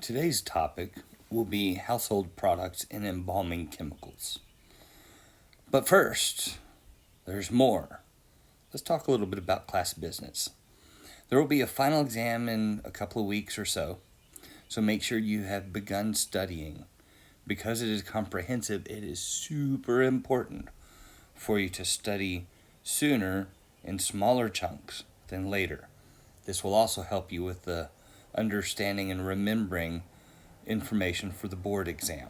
Today's topic will be household products and embalming chemicals. But first, there's more. Let's talk a little bit about class business. There will be a final exam in a couple of weeks or so make sure you have begun studying. Because it is comprehensive, it is super important for you to study sooner in smaller chunks than later. This will also help you with the understanding and remembering information for the board exam.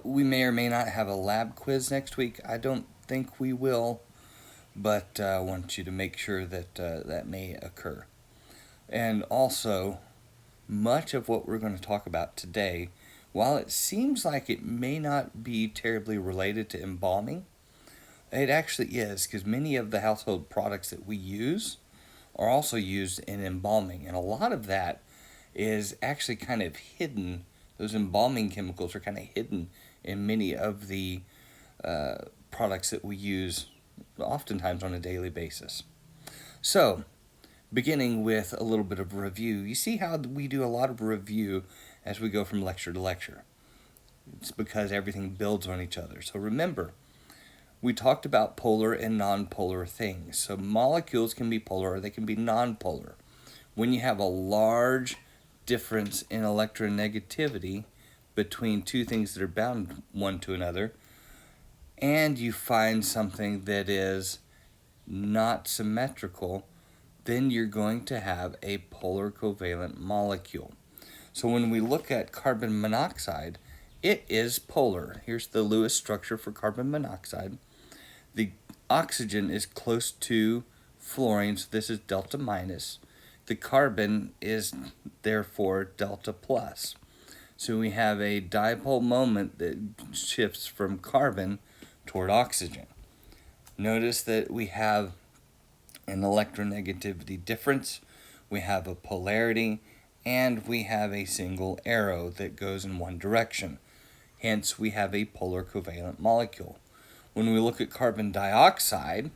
We may or may not have a lab quiz next week. I don't think we will, but I want you to make sure that that may occur. And also, much of what we're going to talk about today, while it seems like it may not be terribly related to embalming, it actually is, because many of the household products that we use are also used in embalming, and a lot of that is actually kind of hidden. Those embalming chemicals are kind of hidden in many of the products that we use oftentimes on a daily basis. So, beginning with a little bit of review, you see how we do a lot of review as we go from lecture to lecture. It's because everything builds on each other. So remember, we talked about polar and nonpolar things. So molecules can be polar or they can be nonpolar. When you have a large difference in electronegativity between two things that are bound one to another, and you find something that is not symmetrical, then you're going to have a polar covalent molecule. So when we look at carbon monoxide, it is polar. Here's the Lewis structure for carbon monoxide. The oxygen is close to fluorine, so this is delta minus. The carbon is therefore delta plus. So we have a dipole moment that shifts from carbon toward oxygen. Notice that we have an electronegativity difference, we have a polarity, and we have a single arrow that goes in one direction. Hence, we have a polar covalent molecule. When we look at carbon dioxide,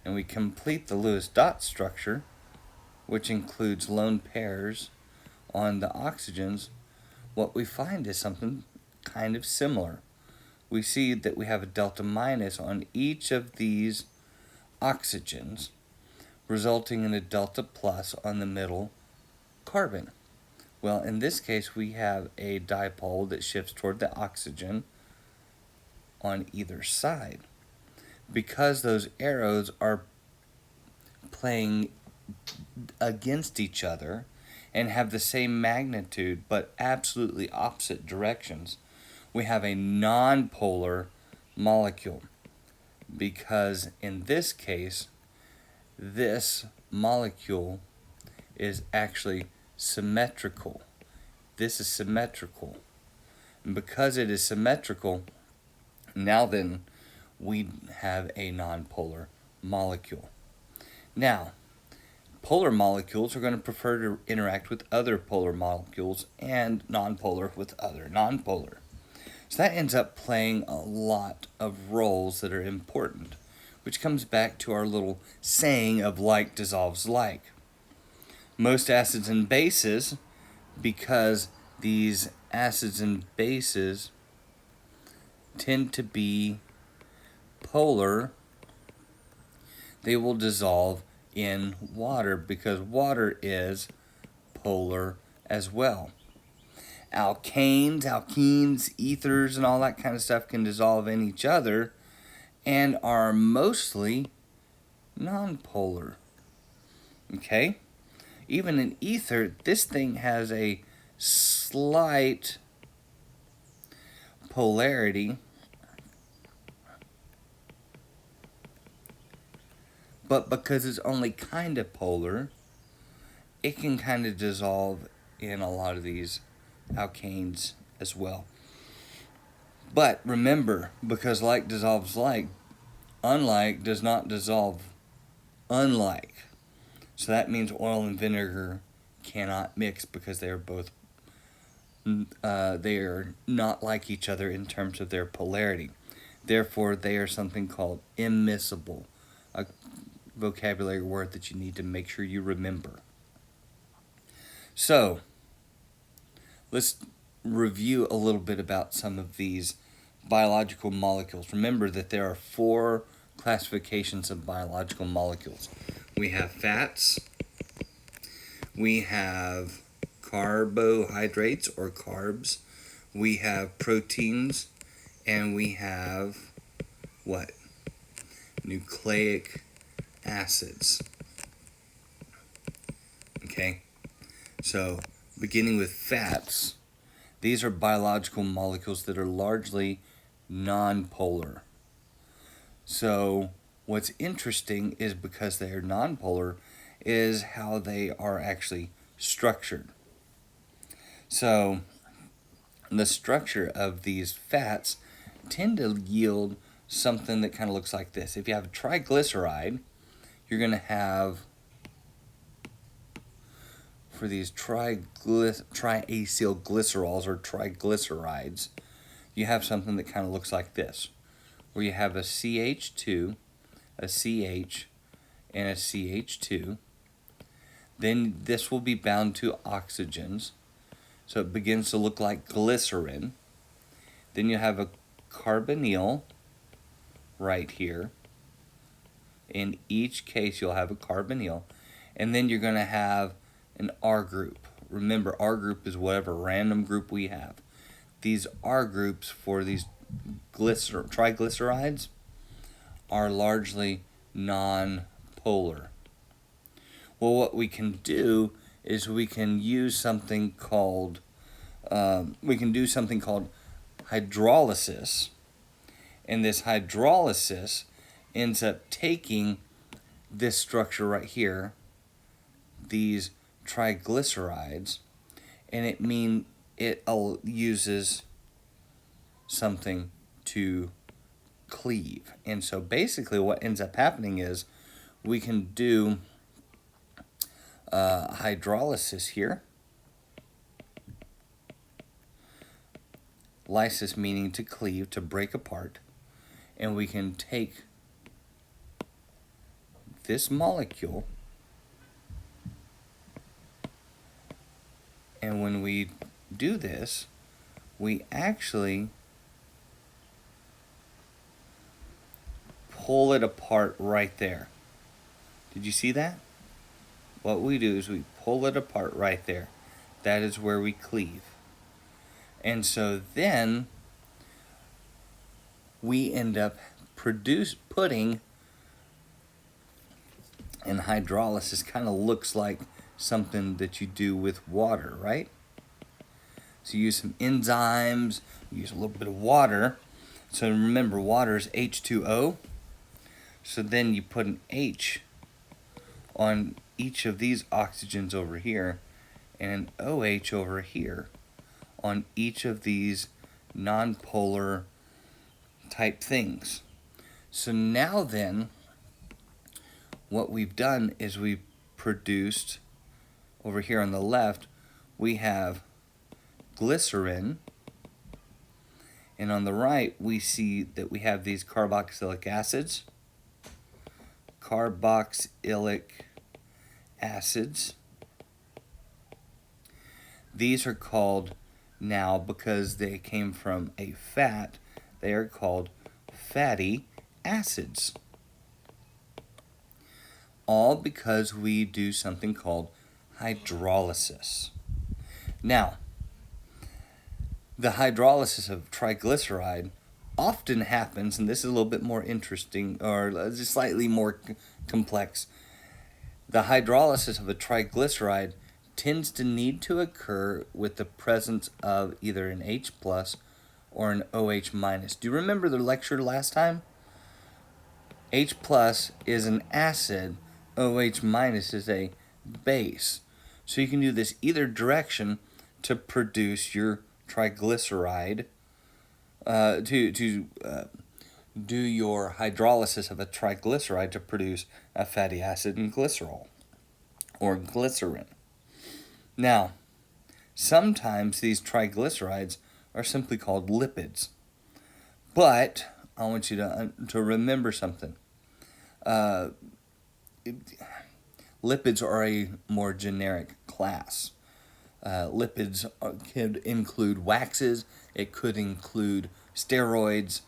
and we complete the Lewis dot structure, which includes lone pairs on the oxygens, what we find is something kind of similar. We see that we have a delta minus on each of these oxygens, resulting in a delta plus on the middle carbon. Well, in this case, we have a dipole that shifts toward the oxygen on either side. Because those arrows are playing against each other and have the same magnitude but absolutely opposite directions, we have a nonpolar molecule. Because in this case, this molecule is actually symmetrical. This is symmetrical. And because it is symmetrical, now then, we have a nonpolar molecule. Now, polar molecules are going to prefer to interact with other polar molecules and nonpolar with other nonpolar. So that ends up playing a lot of roles that are important, which comes back to our little saying of like dissolves like. Most acids and bases, because these acids and bases tend to be polar, they will dissolve in water because water is polar as well. Alkanes, alkenes, ethers, and all that kind of stuff can dissolve in each other and are mostly nonpolar. Okay? Even in ether, this thing has a slight polarity, but because it's only kind of polar, it can kind of dissolve in a lot of these alkanes as well. But remember, because like dissolves like, unlike does not dissolve unlike. So that means oil and vinegar cannot mix because they are both they are not like each other in terms of their polarity. Therefore, they are something called immiscible, a vocabulary word that you need to make sure you remember. So, let's review a little bit about some of these biological molecules. Remember that there are 4 classifications of biological molecules. We have fats, we have carbohydrates or carbs, we have proteins, and we have what? Nucleic acids. Okay? So, beginning with fats, these are biological molecules that are largely nonpolar. So, what's interesting is because they are nonpolar is how they are actually structured. So, the structure of these fats tend to yield something that kind of looks like this. If you have a triglyceride, you're going to have, for these triacylglycerols or triglycerides, you have something that kind of looks like this, where you have a CH2, a CH, and a CH2. Then this will be bound to oxygens, so it begins to look like glycerin. Then you have a carbonyl right here. In each case, you'll have a carbonyl. And then you're going to have an R group. Remember, R group is whatever random group we have. These R groups for these triglycerides are largely non-polar. Well, what we can do is we can use something called hydrolysis, and this hydrolysis ends up taking this structure right here, these triglycerides, and it uses something to cleave. And so basically what ends up happening is we can do hydrolysis here. Lysis meaning to cleave, to break apart. And we can take this molecule, and when we do this, we actually pull it apart right there. Did you see that? What we do is we pull it apart right there. That is where we cleave. And so then we end up putting, and hydrolysis kind of looks like something that you do with water, right? So you use some enzymes, you use a little bit of water. So remember, water is H2O. So then you put an H on each of these oxygens over here and an OH over here on each of these nonpolar type things. So now then, what we've done is we've produced, over here on the left, we have glycerin, and on the right we see that we have these carboxylic acids. These are called, now because they came from a fat, they are called fatty acids. All because we do something called hydrolysis. Now, the hydrolysis of triglyceride often happens, and this is a little bit more interesting, or just slightly more complex. The hydrolysis of a triglyceride tends to need to occur with the presence of either an H plus or an OH minus. Do you remember the lecture last time? H plus is an acid, OH minus is a base. So you can do this either direction to produce your triglyceride, to do your hydrolysis of a triglyceride to produce a fatty acid and glycerol, or glycerin. Now, sometimes these triglycerides are simply called lipids. But I want you to remember something. Lipids are a more generic class. Lipids could include waxes, it could include steroids,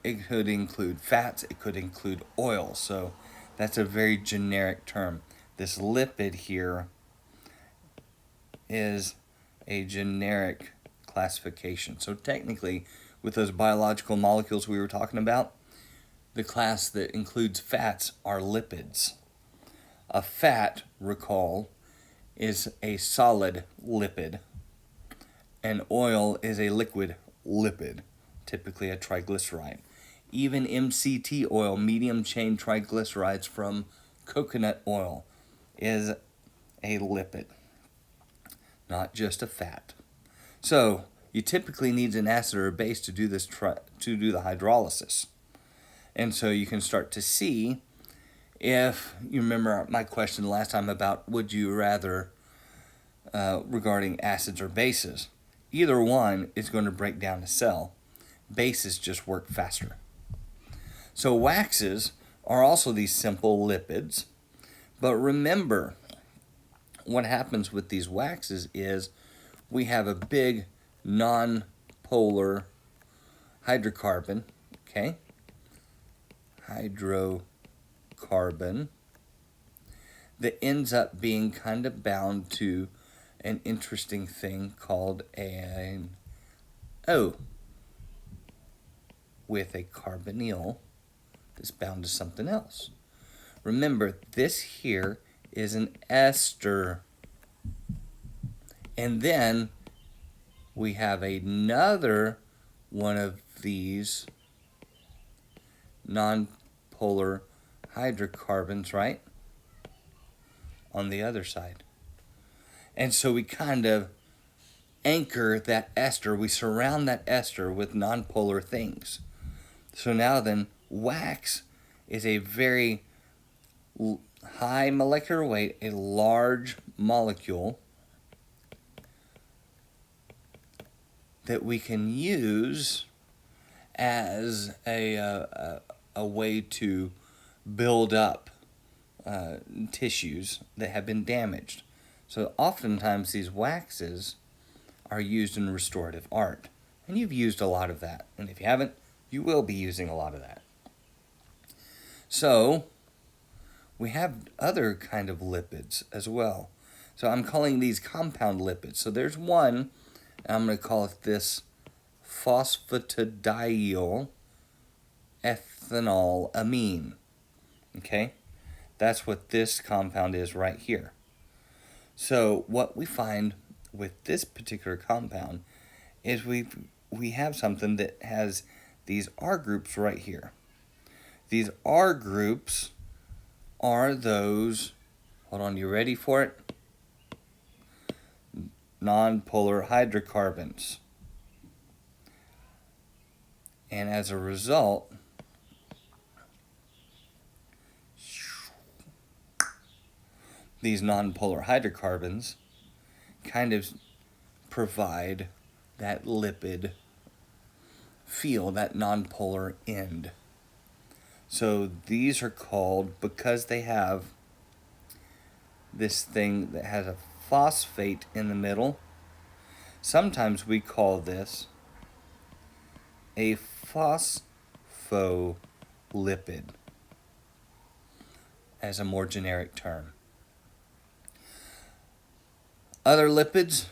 it could include fats, it could include oil. So that's a very generic term. This lipid here is a generic classification. So technically, with those biological molecules we were talking about, the class that includes fats are lipids. A fat, recall, is a solid lipid. And oil is a liquid lipid, typically a triglyceride. Even MCT oil, medium chain triglycerides from coconut oil, is a lipid, not just a fat. So you typically need an acid or a base to do this to do the hydrolysis. And so you can start to see, if you remember my question last time about would you rather regarding acids or bases. Either one is going to break down a cell. Bases just work faster. So waxes are also these simple lipids. But remember, what happens with these waxes is we have a big non-polar hydrocarbon, okay? Hydrocarbon that ends up being kind of bound to an interesting thing called an O with a carbonyl that's bound to something else. Remember, this here is an ester. And then we have another one of these non-polar hydrocarbons, right? On the other side. And so we kind of anchor that ester, we surround that ester with non-polar things. So now then, wax is a very high molecular weight, a large molecule that we can use as a way to build up tissues that have been damaged. So oftentimes these waxes are used in restorative art. And you've used a lot of that. And if you haven't, you will be using a lot of that. So we have other kind of lipids as well. So I'm calling these compound lipids. So there's one, and I'm going to call it this phosphatidyl ethanolamine. Okay? That's what this compound is right here. So what we find with this particular compound is we have something that has these R groups right here. These R groups are those, hold on, you ready for it? Non-polar hydrocarbons. And as a result, these non-polar hydrocarbons kind of provide that lipid feel, that non-polar end. So these are called, because they have this thing that has a phosphate in the middle, sometimes we call this a phospholipid as a more generic term. Other lipids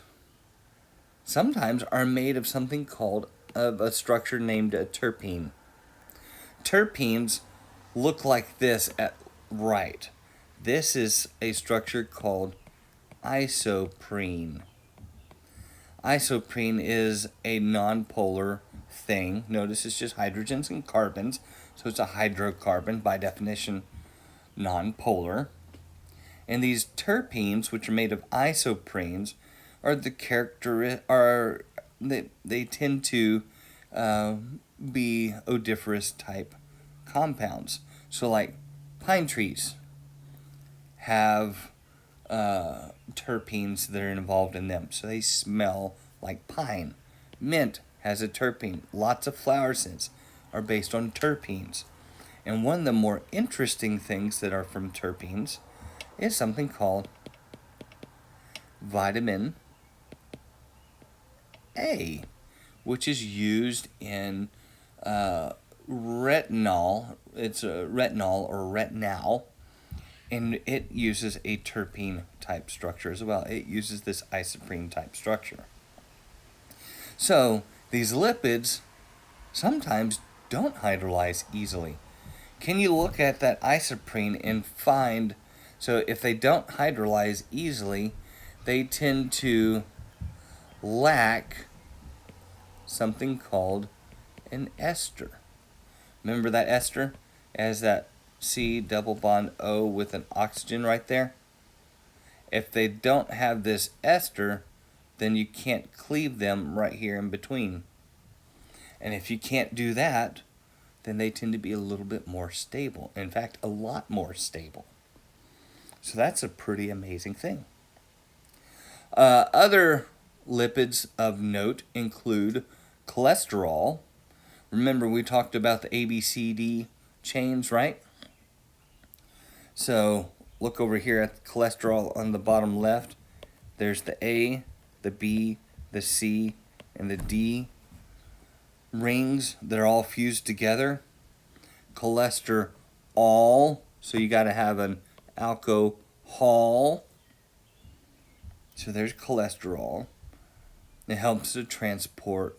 sometimes are made of something called a structure named a terpene. Terpenes look like this at right. This is a structure called isoprene. Isoprene is a nonpolar thing. Notice it's just hydrogens and carbons, so it's a hydrocarbon, by definition nonpolar. And these terpenes, which are made of isoprenes, are the they tend to be odoriferous type compounds. So like pine trees have terpenes that are involved in them, so they smell like pine. Mint has a terpene. Lots of flower scents are based on terpenes. And one of the more interesting things that are from terpenes is something called vitamin A, which is used in retinol. It's a retinol or retinal, and it uses a terpene type structure as well. It uses this isoprene type structure. So these lipids sometimes don't hydrolyze easily. Can you look at that isoprene and find, so if they don't hydrolyze easily, they tend to lack something called an ester. Remember that ester? It has that C double bond O with an oxygen right there. If they don't have this ester, then you can't cleave them right here in between. And if you can't do that, then they tend to be a little bit more stable. In fact, a lot more stable. So that's a pretty amazing thing. Other lipids of note include cholesterol. Remember, we talked about the ABCD chains, right? So look over here at the cholesterol on the bottom left. There's the A, the B, the C, and the D rings that are all fused together. Cholesterol, so you got to have an alcohol. So there's cholesterol. It helps to transport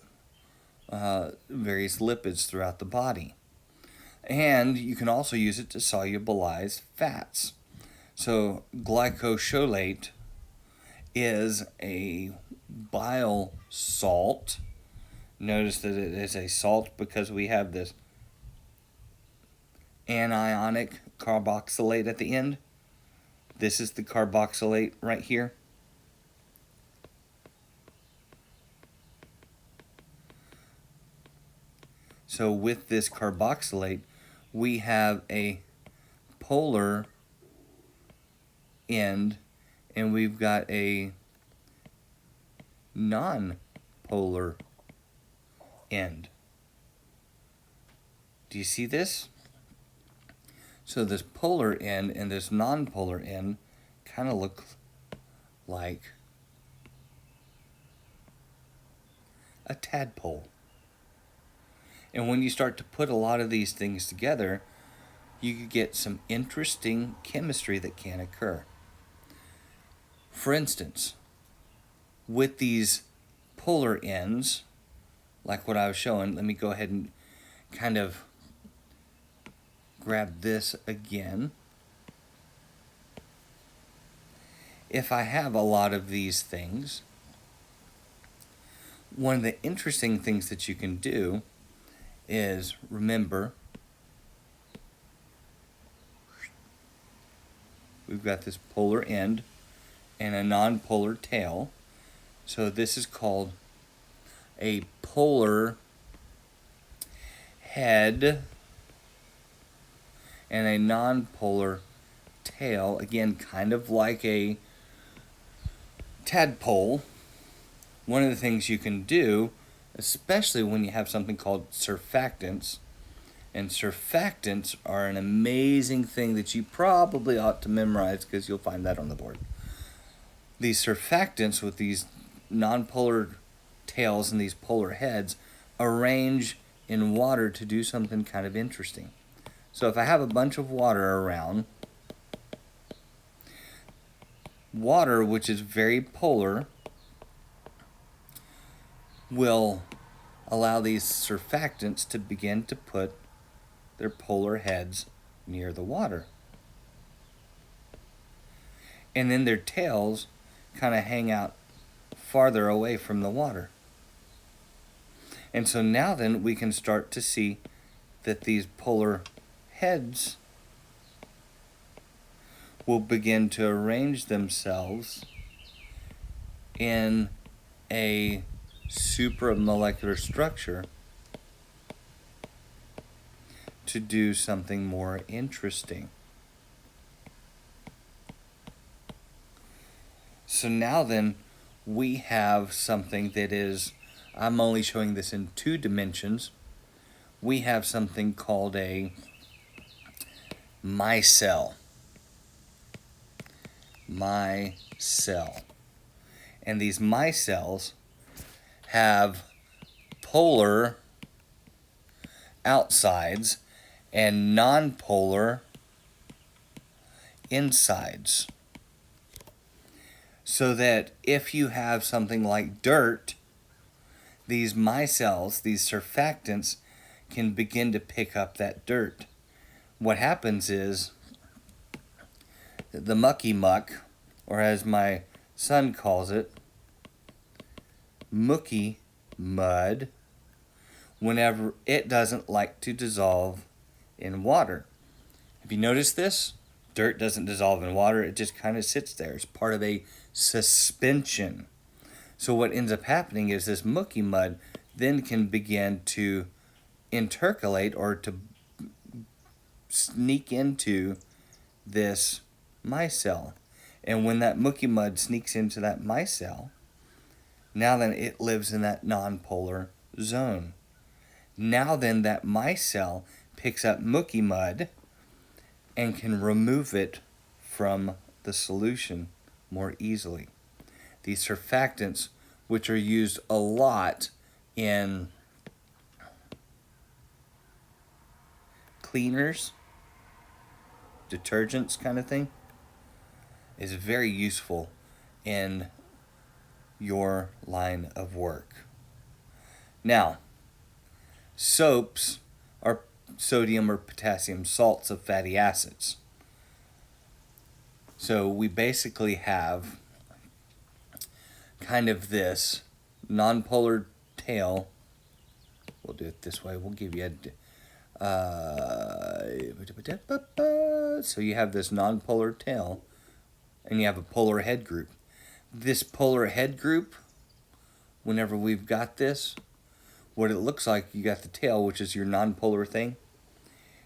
various lipids throughout the body. And you can also use it to solubilize fats. So glycosylate is a bile salt. Notice that it is a salt because we have this anionic carboxylate at the end. This is the carboxylate right here. So with this carboxylate, we have a polar end and we've got a non-polar end. Do you see this? So this polar end and this non-polar end kind of look like a tadpole. And when you start to put a lot of these things together, you could get some interesting chemistry that can occur. For instance, with these polar ends, like what I was showing, let me go ahead and kind of grab this again. If I have a lot of these things, one of the interesting things that you can do is, remember, we've got this polar end and a non-polar tail. So this is called a polar head and a non-polar tail. Again, kind of like a tadpole. One of the things you can do, especially when you have something called surfactants, and surfactants are an amazing thing that you probably ought to memorize because you'll find that on the board. These surfactants with these non-polar tails and these polar heads arrange in water to do something kind of interesting. So if I have a bunch of water around, water, which is very polar, will allow these surfactants to begin to put their polar heads near the water. And then their tails kind of hang out farther away from the water. And so now then we can start to see that these polar heads will begin to arrange themselves in a supramolecular structure to do something more interesting. So now then we have something that is, I'm only showing this in 2 dimensions. We have something called a micelle. Micelle. And these micelles have polar outsides and non-polar insides. So that if you have something like dirt, these micelles, these surfactants, can begin to pick up that dirt. What happens is the mucky muck, or as my son calls it, mookie mud, whenever it doesn't like to dissolve in water. Have you noticed this? Dirt doesn't dissolve in water, it just kind of sits there. It's part of a suspension. So what ends up happening is this mookie mud then can begin to intercalate or to sneak into this micelle. And when that mookie mud sneaks into that micelle, now then it lives in that nonpolar zone. Now then that micelle picks up mookie mud and can remove it from the solution more easily. These surfactants, which are used a lot in cleaners, detergents kind of thing, is very useful in your line of work. Now, soaps are sodium or potassium salts of fatty acids. So we basically have kind of this nonpolar tail. We'll do it this way. We'll give you so you have this nonpolar tail and you have a polar head group. This polar head group, whenever we've got this, what it looks like, you got the tail, which is your nonpolar thing,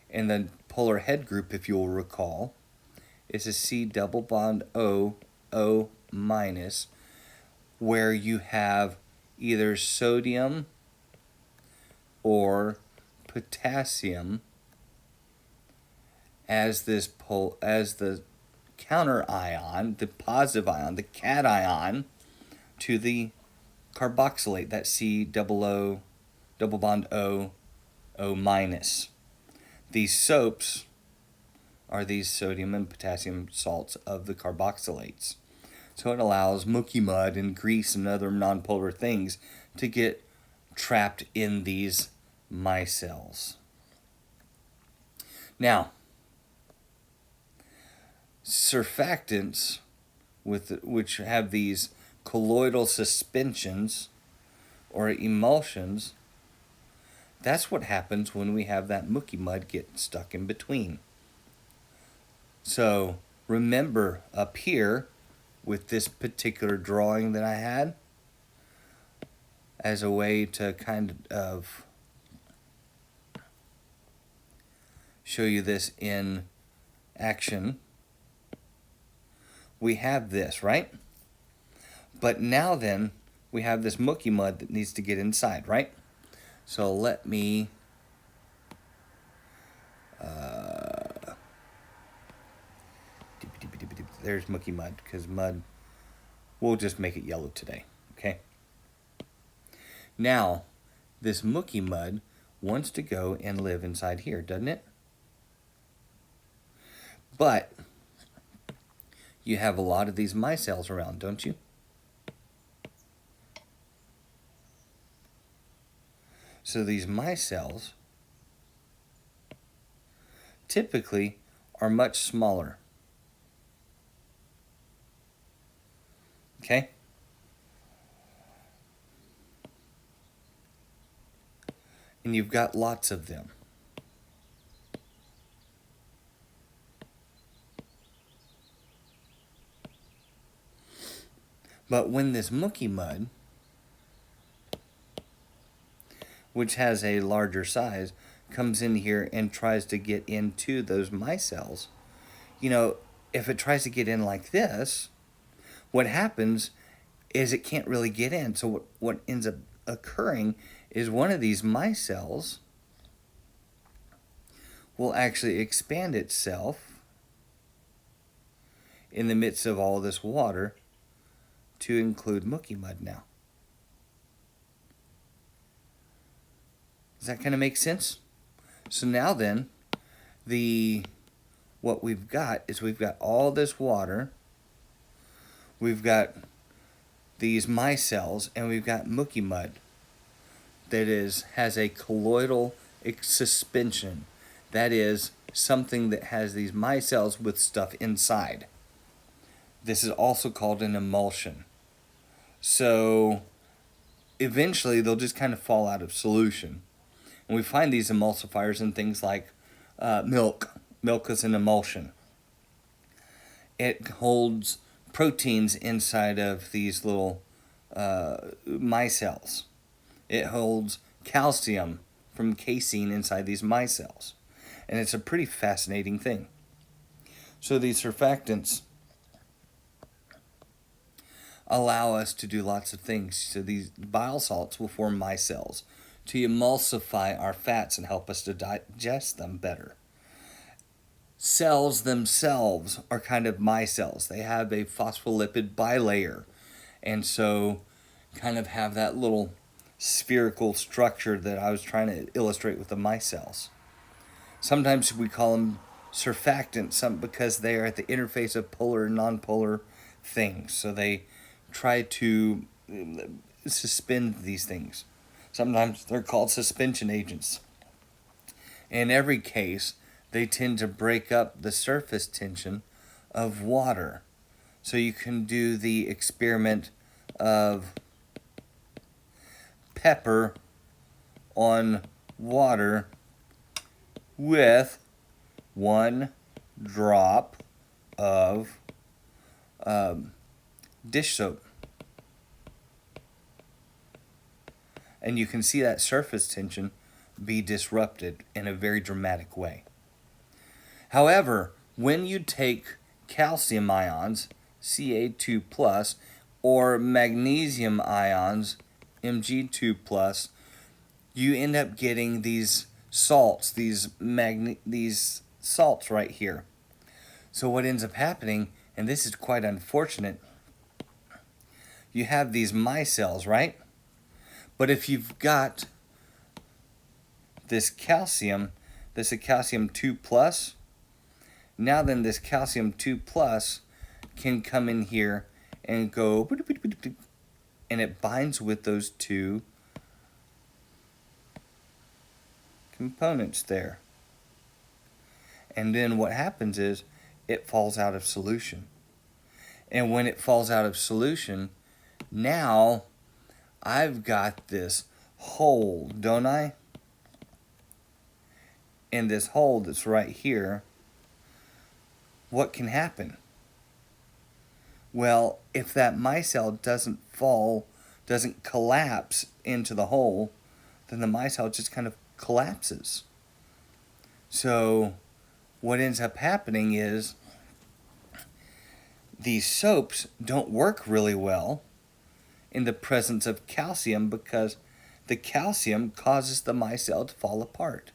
and the polar head group, if you'll recall, is a C double bond O, O minus, where you have either sodium or potassium as this as the counter ion, the positive ion, the cation, to the carboxylate, that C double O, double bond O, O minus. These soaps are these sodium and potassium salts of the carboxylates. So it allows mookie mud and grease and other nonpolar things to get trapped in these micelles. Now, surfactants, which have these colloidal suspensions or emulsions, that's what happens when we have that mookie mud get stuck in between. So remember up here with this particular drawing that I had, as a way to kind of show you this in action, we have this, right? But now then, we have this mookie mud that needs to get inside, right? So let me there's mookie mud, because mud, we'll just make it yellow today, okay? Now, this mookie mud wants to go and live inside here, doesn't it? But you have a lot of these micelles around, don't you? So these micelles typically are much smaller. Okay? And you've got lots of them. But when this mookie mud, which has a larger size, comes in here and tries to get into those micelles, you know, if it tries to get in like this, what happens is it can't really get in. So what ends up occurring is one of these micelles will actually expand itself in the midst of all this water to include mookie mud now. Does that kind of make sense? So now then, what we've got is we've got all this water, we've got these micelles, and we've got mookie mud that has a colloidal suspension. That is something that has these micelles with stuff inside. This is also called an emulsion. So eventually they'll just kind of fall out of solution. And we find these emulsifiers in things like milk. Milk is an emulsion. It holds proteins inside of these little micelles. It holds calcium from casein inside these micelles. And it's a pretty fascinating thing. So these surfactants allow us to do lots of things. So these bile salts will form micelles to emulsify our fats and help us to digest them better. Cells themselves are kind of micelles. They have a phospholipid bilayer, and so kind of have that little spherical structure that I was trying to illustrate with the micelles. Sometimes we call them surfactants because they are at the interface of polar and nonpolar things. So they try to suspend these things. Sometimes they're called suspension agents. In every case, they tend to break up the surface tension of water. So you can do the experiment of pepper on water with 1 drop of dish soap. And you can see that surface tension be disrupted in a very dramatic way. However, when you take calcium ions, Ca2+, or magnesium ions, Mg2+, you end up getting these salts, these salts right here. So what ends up happening, and this is quite unfortunate, you have these micelles, right? But if you've got this calcium, this is calcium 2+, now then this calcium 2+ can come in here and go, and it binds with those two components there. And then what happens is it falls out of solution. And when it falls out of solution, now I've got this hole, don't I? And this hole that's right here, what can happen? Well, if that micelle doesn't collapse into the hole, then the micelle just kind of collapses. So what ends up happening is these soaps don't work really well in the presence of calcium because the calcium causes the micelle to fall apart.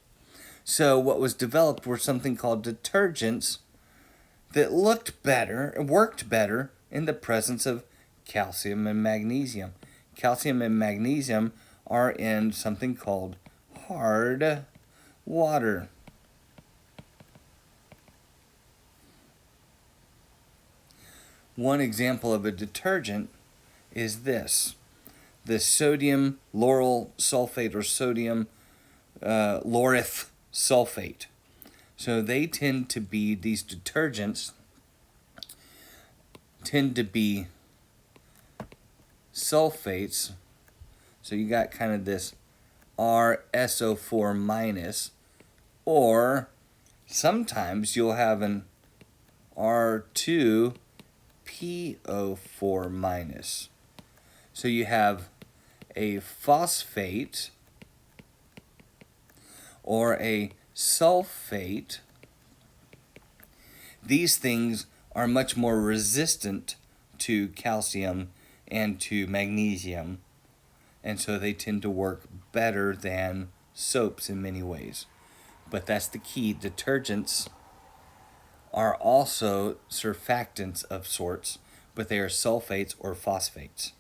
So what was developed were something called detergents that looked better and worked better in the presence of calcium and magnesium. Calcium and magnesium are in something called hard water. One example of a detergent is this sodium lauryl sulfate or sodium laureth sulfate. So they tend to be, these detergents tend to be sulfates. So you got kind of this RSO4 minus, or sometimes you'll have an R2PO4 minus. So you have a phosphate or a sulfate. These things are much more resistant to calcium and to magnesium, and so they tend to work better than soaps in many ways. But that's the key. Detergents are also surfactants of sorts, but they are sulfates or phosphates.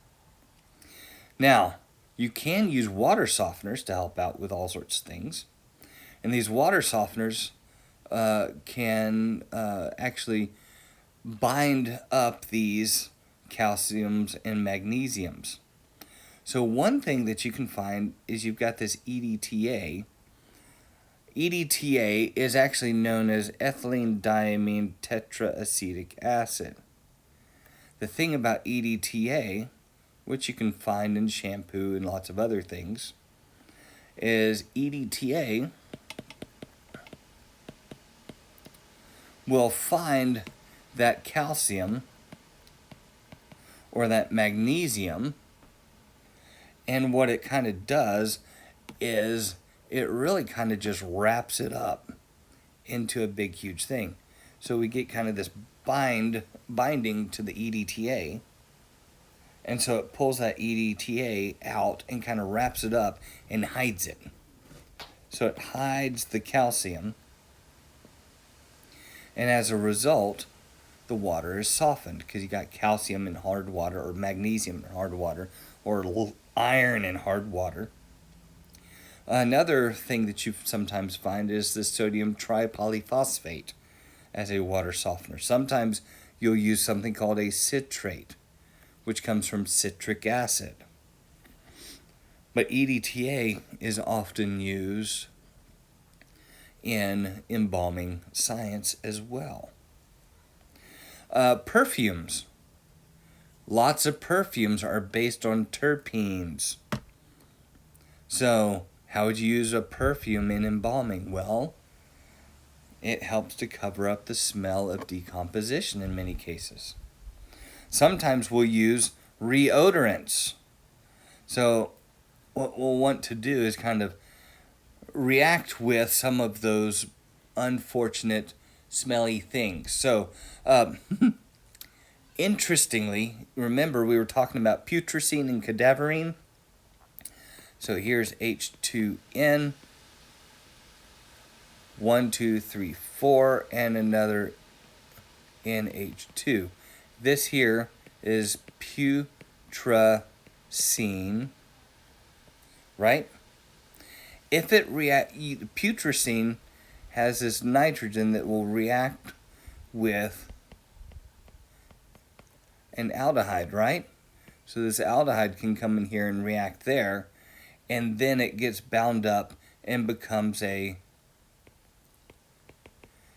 Now, You can use water softeners to help out with all sorts of things. And these water softeners can actually bind up these calciums and magnesiums. So one thing that you can find is you've got this EDTA. EDTA is actually known as ethylene diamine tetraacetic acid. The thing about EDTA, which you can find in shampoo and lots of other things, is EDTA will find that calcium or that magnesium, and what it kind of does is it really kind of just wraps it up into a big huge thing. So we get kind of this binding to the EDTA, and so it pulls that EDTA out and kind of wraps it up and hides it. So it hides the calcium, and as a result, the water is softened because you got calcium in hard water, or magnesium in hard water, or iron in hard water. Another thing that you sometimes find is the sodium tripolyphosphate as a water softener. Sometimes you'll use something called a citrate, which comes from citric acid. But EDTA is often used in embalming science as well. Perfumes. Lots of perfumes are based on terpenes. So, how would you use a perfume in embalming? Well, it helps to cover up the smell of decomposition in many cases. Sometimes we'll use reodorants. So, what we'll want to do is kind of react with some of those unfortunate smelly things. So, interestingly, remember we were talking about putrescine and cadaverine. So here's H2N, 1, 2, 3, 4, and another NH2. This here is putrescine, right? If it putrescine has this nitrogen that will react with an aldehyde, right? So this aldehyde can come in here and react there, and then it gets bound up and becomes a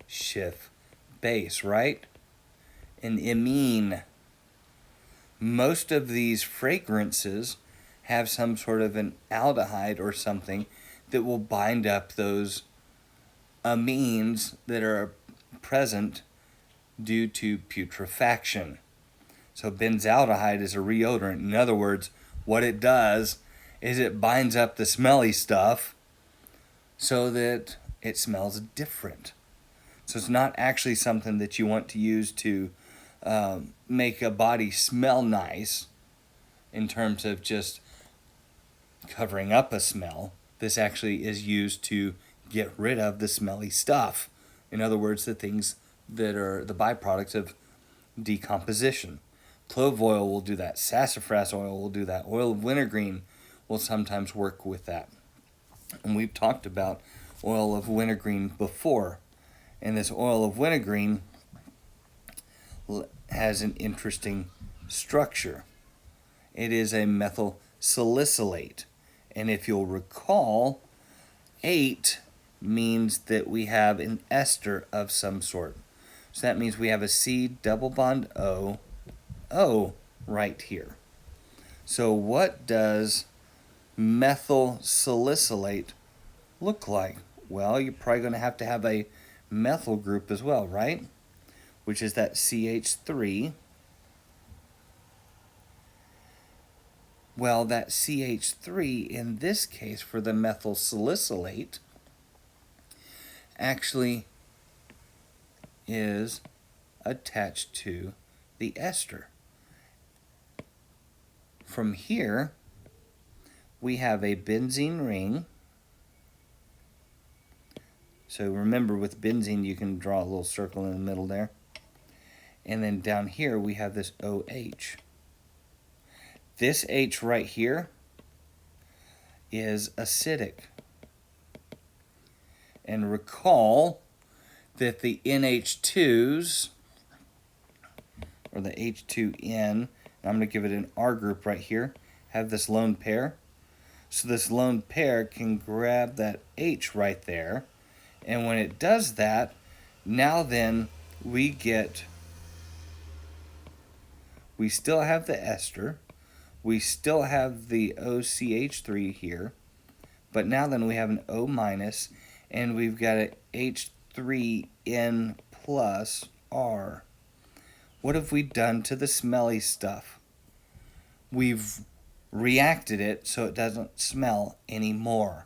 Schiff base, right? An imine. Most of these fragrances have some sort of an aldehyde or something that will bind up those amines that are present due to putrefaction. So benzaldehyde is a reodorant. In other words, what it does is it binds up the smelly stuff so that it smells different. So it's not actually something that you want to use to make a body smell nice in terms of just covering up a smell. This actually is used to get rid of the smelly stuff. In other words, the things that are the byproducts of decomposition. Clove oil will do that. Sassafras oil will do that. Oil of wintergreen will sometimes work with that. And we've talked about oil of wintergreen before. And this oil of wintergreen has an interesting structure. It is a methyl salicylate. And if you'll recall, 8 means that we have an ester of some sort. So that means we have a C double bond O right here. So what does methyl salicylate look like? Well, you're probably going to have a methyl group as well, right? Which is that CH3. Well, that CH3 in this case for the methyl salicylate actually is attached to the ester. From here, we have a benzene ring. So remember, with benzene, you can draw a little circle in the middle there. And then down here, we have this OH. This H right here is acidic. And recall that the NH2s, or the H2N, I'm going to give it an R group right here, have this lone pair. So this lone pair can grab that H right there. And when it does that, now then we still have the ester, we still have the OCH3 here, but now then we have an O minus, and we've got an H3N plus R. What have we done to the smelly stuff? We've reacted it so it doesn't smell anymore.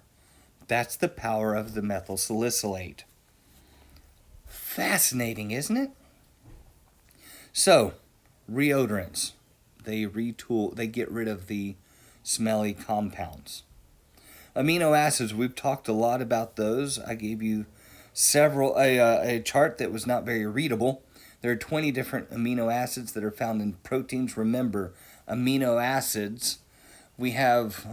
That's the power of the methyl salicylate. Fascinating, isn't it? So, reodorants. They get rid of the smelly compounds. Amino acids, we've talked a lot about those. I gave you a chart that was not very readable. There are 20 different amino acids that are found in proteins. Remember, amino acids, we have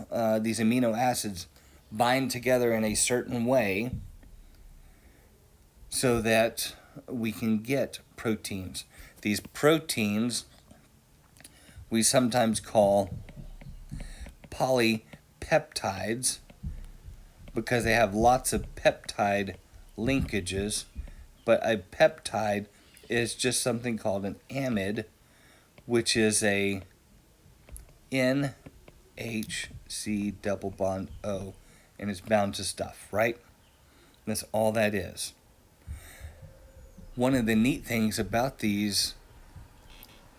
these amino acids bind together in a certain way so that we can get proteins. These proteins we sometimes call polypeptides because they have lots of peptide linkages, but a peptide is just something called an amide, which is a NHC double bond O, and it's bound to stuff, right? That's all that is. One of the neat things about these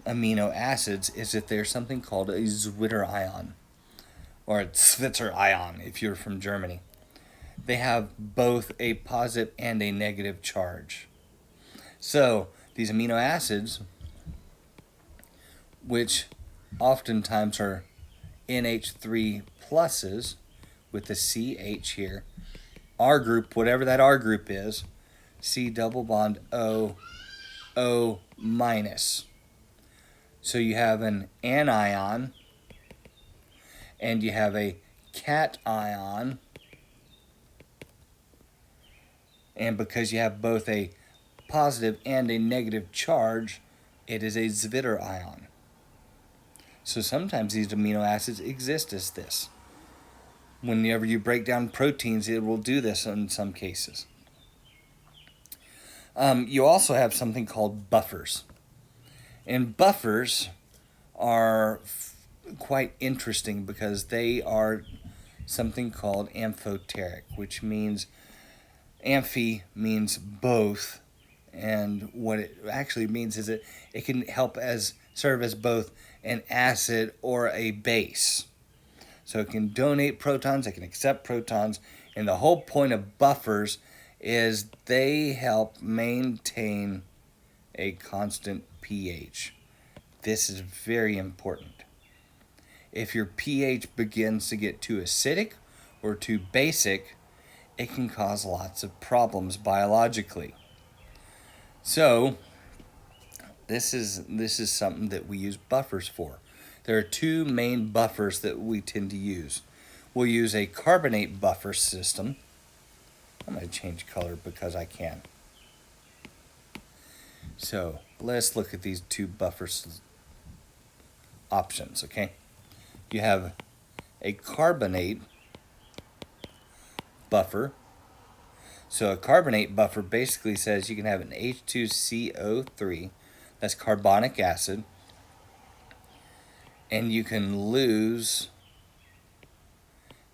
amino acids is that there's something called a Zwitter ion, or a Zwitzer ion if you're from Germany. They have both a positive and a negative charge. So these amino acids, which oftentimes are NH3 pluses with the CH here, R group, whatever that R group is, C double bond O, O minus. So you have an anion and you have a cation, and because you have both a positive and a negative charge, it is a Zwitter ion. So sometimes these amino acids exist as this. Whenever you break down proteins, it will do this in some cases. You also have something called buffers. And buffers are quite interesting because they are something called amphoteric, which means amphi means both, and what it actually means is that it can serve as both an acid or a base. So it can donate protons, it can accept protons, and the whole point of buffers is they help maintain a constant pH. This is very important. If your pH begins to get too acidic or too basic, it can cause lots of problems biologically. So this is something that we use buffers for. There are two main buffers that we tend to use. We'll use a carbonate buffer system. I'm going to change color because I can. So let's look at these two buffer options, okay? You have a carbonate buffer. So a carbonate buffer basically says you can have an H2CO3, that's carbonic acid, and you can lose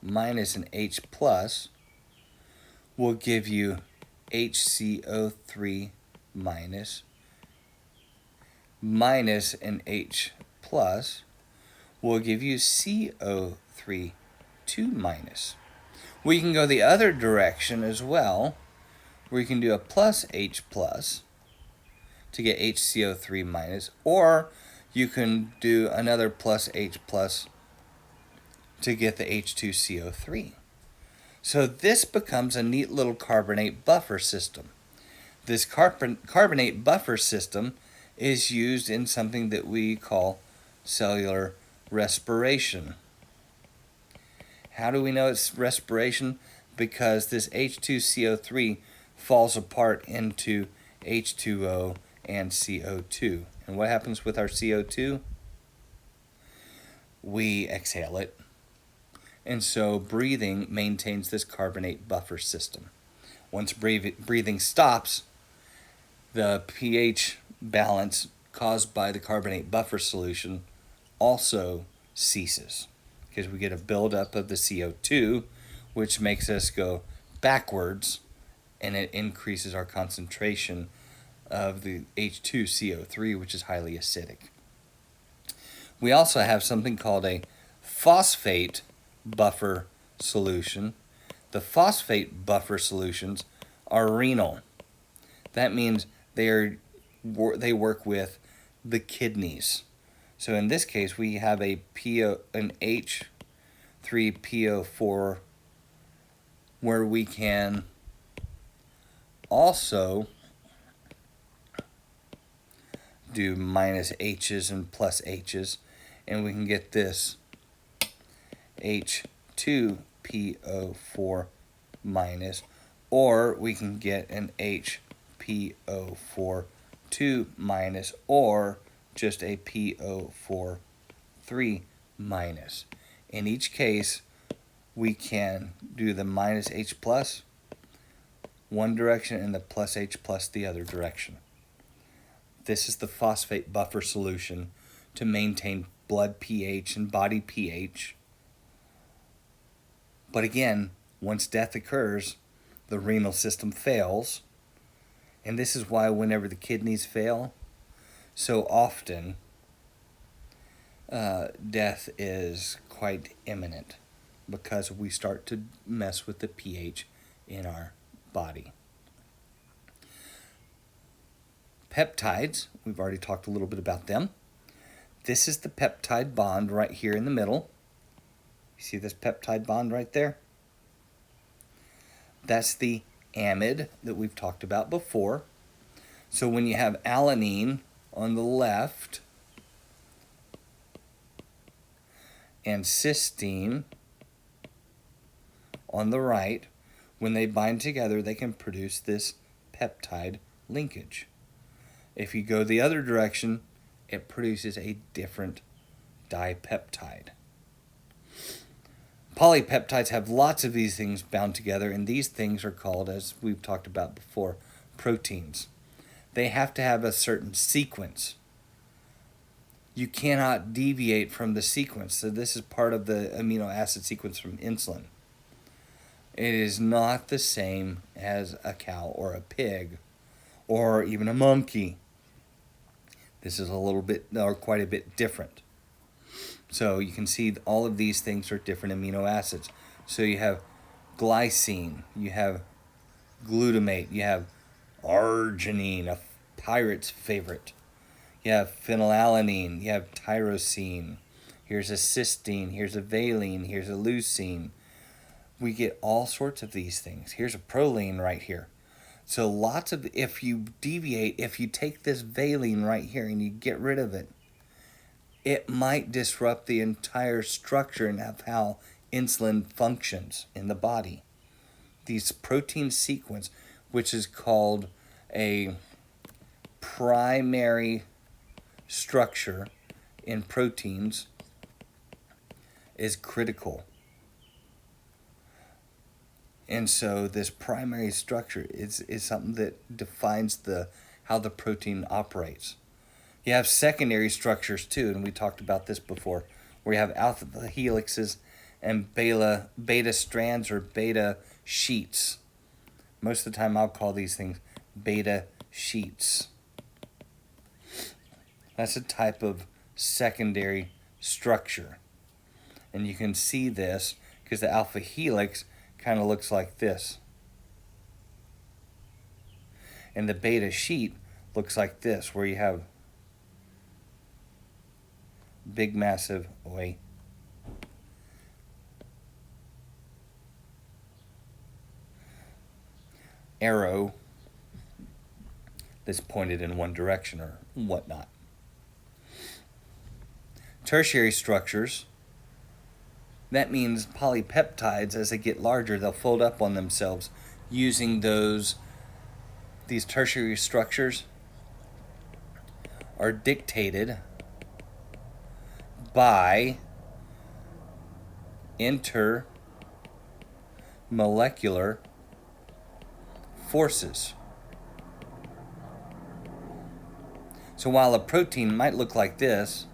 minus an H plus will give you HCO3 minus an H plus will give you CO3 2 minus. We can go the other direction as well, where you can do a plus H plus to get HCO3 minus, or you can do another plus H plus to get the H2CO3. So this becomes a neat little carbonate buffer system. This carbonate buffer system is used in something that we call cellular respiration. How do we know it's respiration? Because this H2CO3 falls apart into H2O and CO2. And what happens with our CO2? We exhale it. And so breathing maintains this carbonate buffer system. Once breathing stops, the pH balance caused by the carbonate buffer solution also ceases, because we get a buildup of the CO2, which makes us go backwards, and it increases our concentration of the H2CO3, which is highly acidic. We also have something called a phosphate buffer solution. The phosphate buffer solutions are renal. That means they work with the kidneys. So in this case, we have an H3PO4, where we can also do minus H's and plus H's, and we can get this H2PO4 minus, or we can get an HPO4 2 minus, or just a PO4 3 minus. In each case, we can do the minus H plus one direction and the plus H plus the other direction. This is the phosphate buffer solution to maintain blood pH and body pH. But again, once death occurs, the renal system fails. And this is why whenever the kidneys fail, so often death is quite imminent, because we start to mess with the pH in our body. Peptides, we've already talked a little bit about them. This is the peptide bond right here in the middle. You see this peptide bond right there? That's the amide that we've talked about before. So when you have alanine on the left and cysteine on the right, when they bind together, they can produce this peptide linkage. If you go the other direction, it produces a different dipeptide. Polypeptides have lots of these things bound together, and these things are called, as we've talked about before, proteins. They have to have a certain sequence. You cannot deviate from the sequence. So this is part of the amino acid sequence from insulin. It is not the same as a cow or a pig or even a monkey. This is a little bit, or quite a bit different. So you can see all of these things are different amino acids. So you have glycine, you have glutamate, you have arginine, a pirate's favorite. You have phenylalanine, you have tyrosine. Here's a cysteine, here's a valine, here's a leucine. We get all sorts of these things. Here's a proline right here. So lots of, if you deviate, if you take this valine right here and you get rid of it, it might disrupt the entire structure and of how insulin functions in the body. These protein sequence, which is called a primary structure in proteins, is critical. And so this primary structure is something that defines how the protein operates. You have secondary structures too, and we talked about this before, where you have alpha helixes and beta strands or beta sheets. Most of the time I'll call these things beta sheets. That's a type of secondary structure. And you can see this because the alpha helix kind of looks like this. And the beta sheet looks like this, where you have big massive arrow that's pointed in one direction or whatnot. Tertiary structures That means polypeptides, as they get larger, they'll fold up on themselves using these tertiary structures are dictated by intermolecular forces. So while a protein might look like this,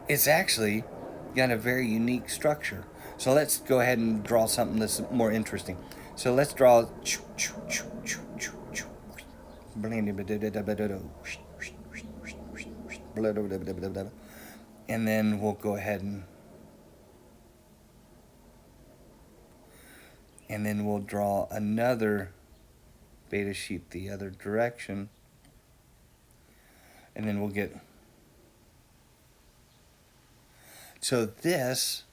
it's actually got a very unique structure. So let's go ahead and draw something that's more interesting. So let's draw and then we'll go ahead and then we'll draw another beta sheet the other direction, and then we'll get, so this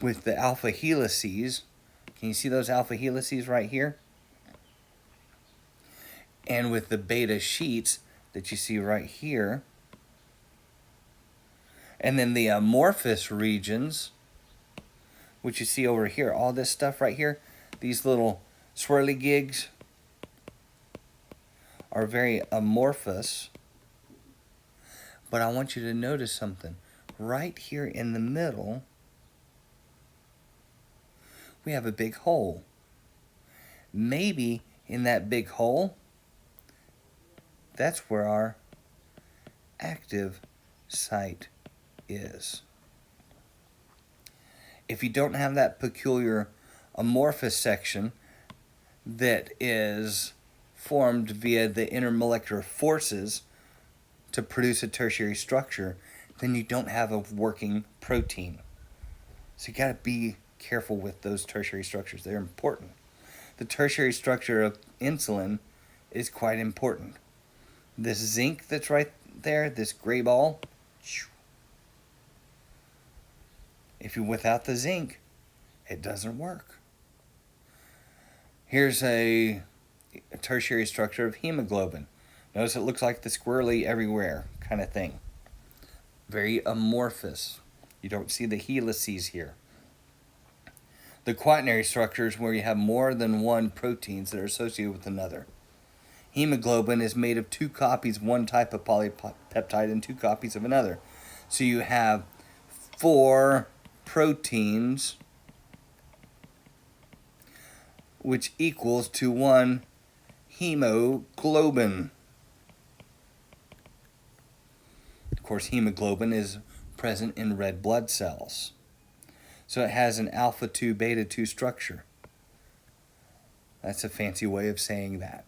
with the alpha helices, can you see those alpha helices right here? And with the beta sheets that you see right here, and then the amorphous regions, which you see over here, all this stuff right here, these little swirly gigs are very amorphous. But I want you to notice something. Right here in the middle, we have a big hole. Maybe in that big hole, that's where our active site is. If you don't have that peculiar amorphous section that is formed via the intermolecular forces to produce a tertiary structure, then you don't have a working protein. So you got to be careful with those tertiary structures. They're important. The tertiary structure of insulin is quite important. This zinc that's right there, this gray ball, if you're without the zinc, it doesn't work. Here's a tertiary structure of hemoglobin. Notice it looks like the squirrely everywhere kind of thing. Very amorphous. You don't see the helices here. The quaternary structures where you have more than one proteins that are associated with another. Hemoglobin is made of 2 copies of one type of polypeptide and 2 copies of another. So you have 4 proteins, which equals to 1 hemoglobin. Of course, hemoglobin is present in red blood cells. So it has an alpha 2 beta 2 structure. That's a fancy way of saying that.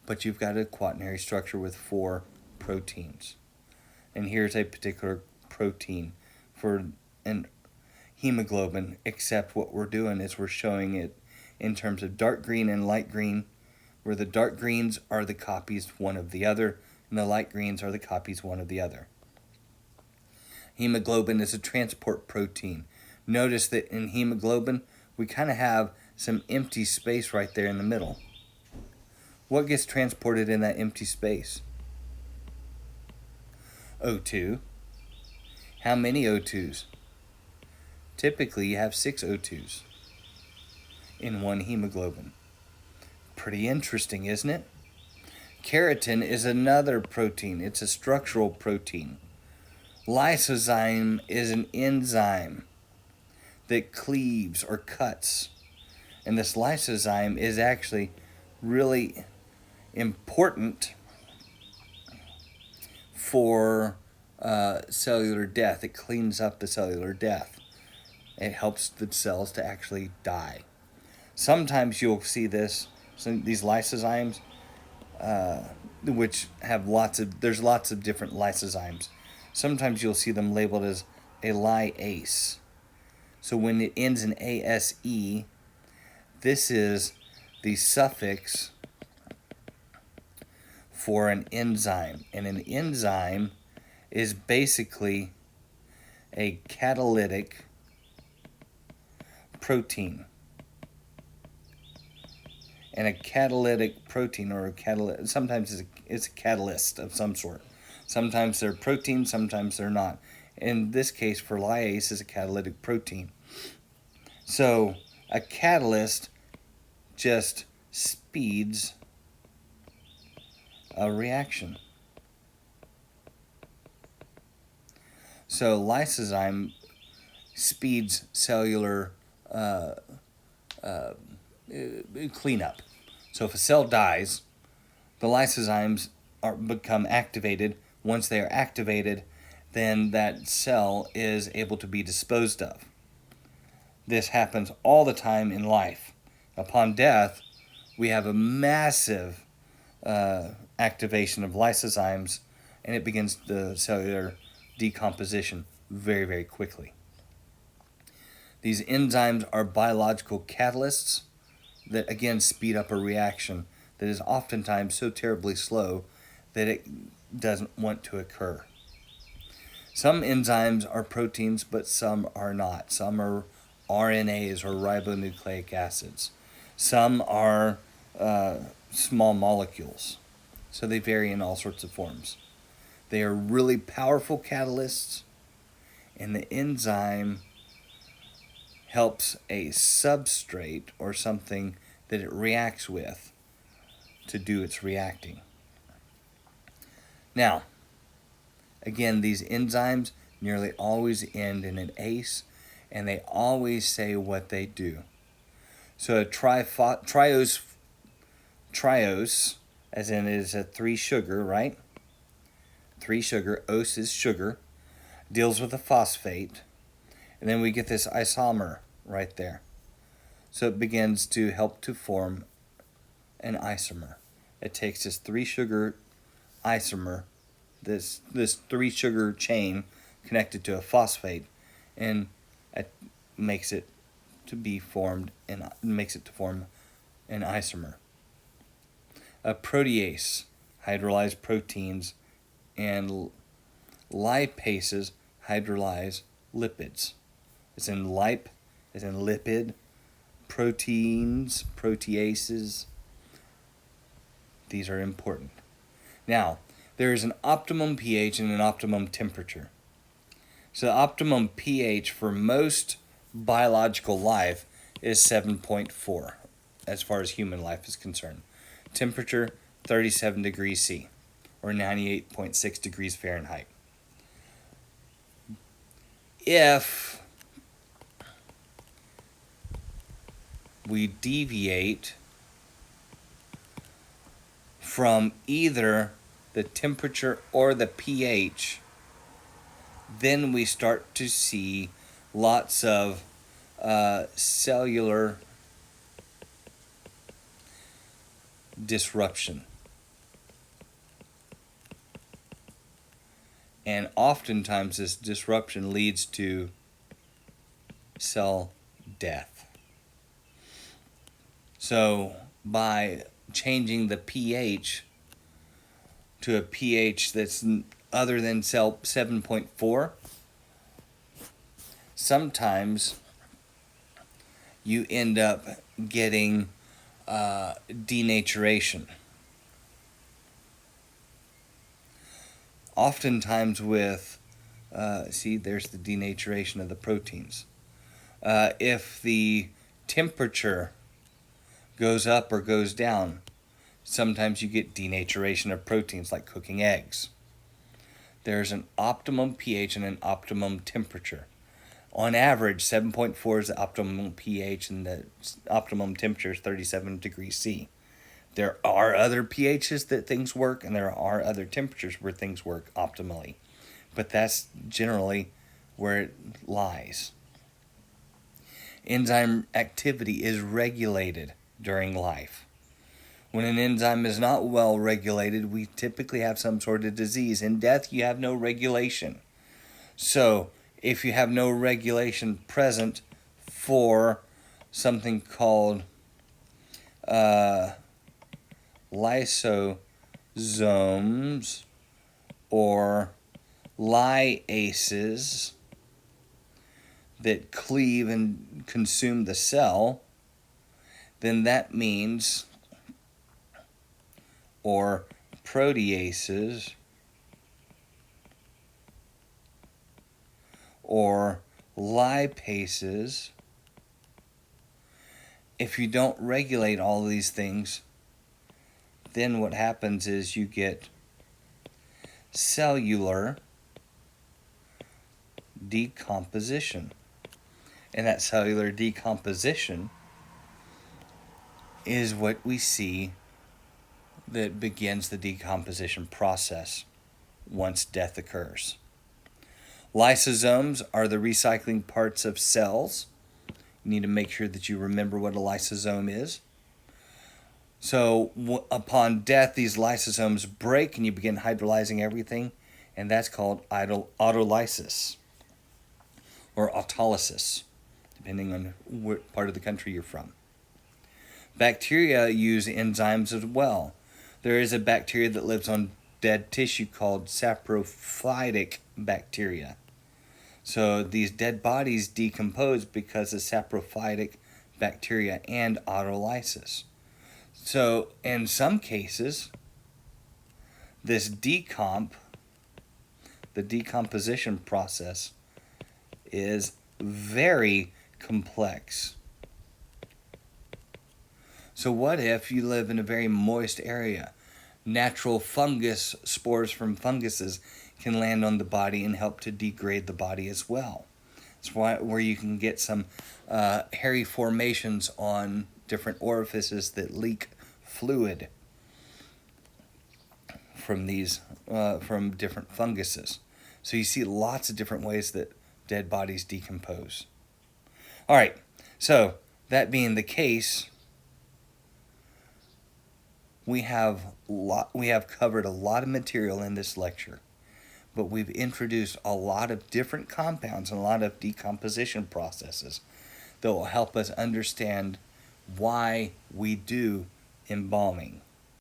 But you've got a quaternary structure with 4 proteins. And here's a particular protein for an hemoglobin, except what we're doing is we're showing it in terms of dark green and light green, where the dark greens are the copies one of the other, and the light greens are the copies one of the other. Hemoglobin is a transport protein. Notice that in hemoglobin, we kind of have some empty space right there in the middle. What gets transported in that empty space? O2. How many O2s? Typically, you have 6 O2s in one hemoglobin. Pretty interesting, isn't it? Keratin is another protein. It's a structural protein. Lysozyme is an enzyme that cleaves or cuts. And this lysozyme is actually really important for cellular death. It cleans up the cellular death. It helps the cells to actually die. Sometimes you'll see these lysozymes, which have there's lots of different lysozymes. Sometimes you'll see them labeled as a lyase. So when it ends in ase, this is the suffix for an enzyme. And an enzyme is basically a catalytic protein. And a catalytic protein, or sometimes it's a catalyst of some sort. Sometimes they're protein, sometimes they're not. In this case, for lyase is a catalytic protein. So a catalyst just speeds a reaction. So lysozyme speeds cellular cleanup. So if a cell dies, the lysozymes become activated. Once they are activated, then that cell is able to be disposed of. This happens all the time in life. Upon death, we have a massive activation of lysozymes, and it begins the cellular decomposition very, very quickly. These enzymes are biological catalysts that again speed up a reaction that is oftentimes so terribly slow that it doesn't want to occur. Some enzymes are proteins, but some are not. Some are RNAs or ribonucleic acids. Some are small molecules. So they vary in all sorts of forms. They are really powerful catalysts, and the enzyme helps a substrate or something that it reacts with to do its reacting. Now, again, these enzymes nearly always end in an ACE, and they always say what they do. So a triose, as in it is a 3 sugar, right? 3 sugar, ose is sugar, deals with a phosphate, and then we get this isomer right there. So it begins to help to form an isomer. It takes this 3 sugar isomer, this 3 sugar chain connected to a phosphate, and it makes it to be formed and makes it to form an isomer. A protease hydrolyze proteins, and lipases hydrolyze lipids. It's in lip, as in lipid, proteins, proteases. These are important. Now, there is an optimum pH and an optimum temperature. So the optimum pH for most biological life is 7.4 as far as human life is concerned. Temperature 37 degrees C or 98.6 degrees Fahrenheit. If we deviate from either the temperature or the pH, then we start to see lots of cellular disruption. And oftentimes this disruption leads to cell death. So by changing the pH to a pH that's other than cell 7.4, sometimes you end up getting denaturation. Oftentimes with, there's the denaturation of the proteins. If the temperature goes up or goes down, sometimes you get denaturation of proteins like cooking eggs. There's an optimum pH and an optimum temperature. On average, 7.4 is the optimum pH and the optimum temperature is 37 degrees C. There are other pHs that things work, and there are other temperatures where things work optimally. But that's generally where it lies. Enzyme activity is regulated during life. When an enzyme is not well regulated, we typically have some sort of disease. In death, you have no regulation. So, if you have no regulation present for something called lysosomes or lyases that cleave and consume the cell, then that means, or proteases or lipases, if you don't regulate all these things, then what happens is you get cellular decomposition. And that cellular decomposition is what we see that begins the decomposition process once death occurs. Lysosomes are the recycling parts of cells. You need to make sure that you remember what a lysosome is. So upon death, these lysosomes break and you begin hydrolyzing everything, and that's called autolysis or autolysis, depending on what part of the country you're from. Bacteria use enzymes as well. There is a bacteria that lives on dead tissue called saprophytic bacteria. So these dead bodies decompose because of saprophytic bacteria and autolysis. So in some cases, this the decomposition process is very complex. So what if you live in a very moist area? Natural fungus spores from funguses can land on the body and help to degrade the body as well. That's where you can get some hairy formations on different orifices that leak fluid from these from different funguses. So you see lots of different ways that dead bodies decompose. All right, so that being the case, we have covered a lot of material in this lecture, but we've introduced a lot of different compounds and a lot of decomposition processes that will help us understand why we do embalming.